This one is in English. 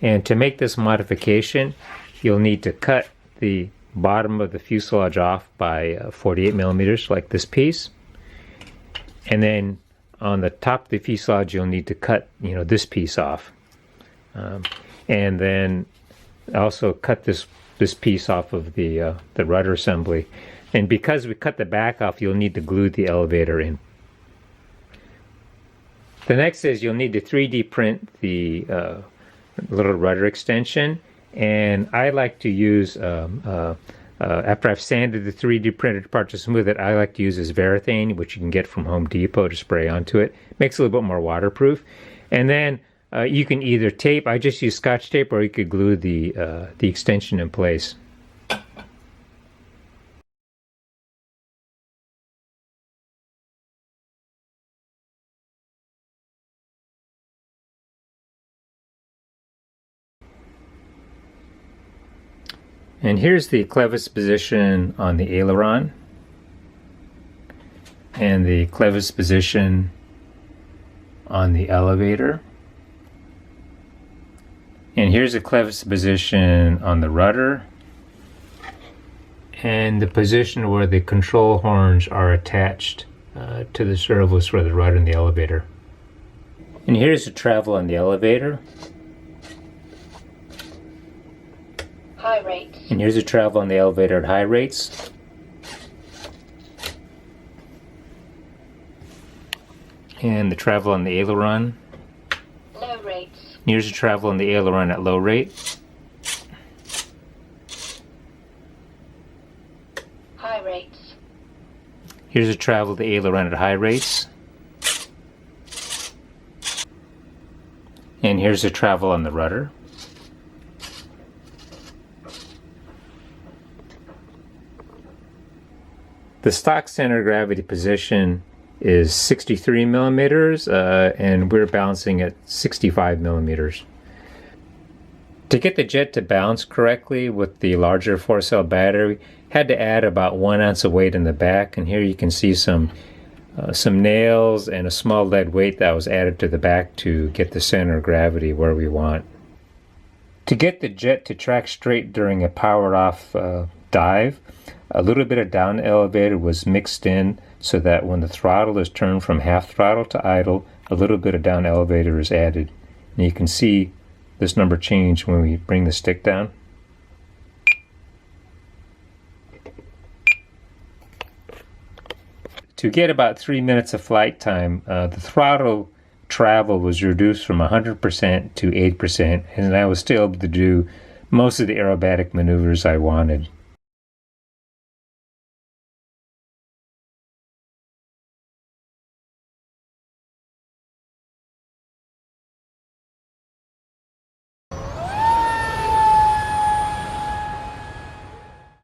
And to make this modification, you'll need to cut the bottom of the fuselage off by 48 millimeters, like this piece. And then on the top of the fuselage, you'll need to cut, this piece off. And then also cut this piece off of the rudder assembly. And because we cut the back off, you'll need to glue the elevator in. The next is you'll need to 3D print the little rudder extension. And I like to use, after I've sanded the 3D printed part to smooth it, I like to use this Varathane, which you can get from Home Depot, to spray onto it. Makes it a little bit more waterproof. And then you can either tape, I just use Scotch tape, or you could glue the extension in place. And here's the clevis position on the aileron, and the clevis position on the elevator. And here's the clevis position on the rudder, and the position where the control horns are attached to the servos for the rudder and the elevator. And here's the travel on the elevator. High rate. And here's the travel on the elevator at high rates. And the travel on the aileron. Low rates. Here's the travel on the aileron at low rate. High rates. Here's the travel of the aileron at high rates. And here's the travel on the rudder. The stock center of gravity position is 63 millimeters, and we're balancing at 65 millimeters. To get the jet to balance correctly with the larger 4-cell battery, had to add about 1 ounce of weight in the back, and here you can see some nails and a small lead weight that was added to the back to get the center of gravity where we want. To get the jet to track straight during a powered off dive, a little bit of down elevator was mixed in so that when the throttle is turned from half throttle to idle, a little bit of down elevator is added. And you can see this number change when we bring the stick down. To get about 3 minutes of flight time, the throttle travel was reduced from 100% to 8%, and I was still able to do most of the aerobatic maneuvers I wanted.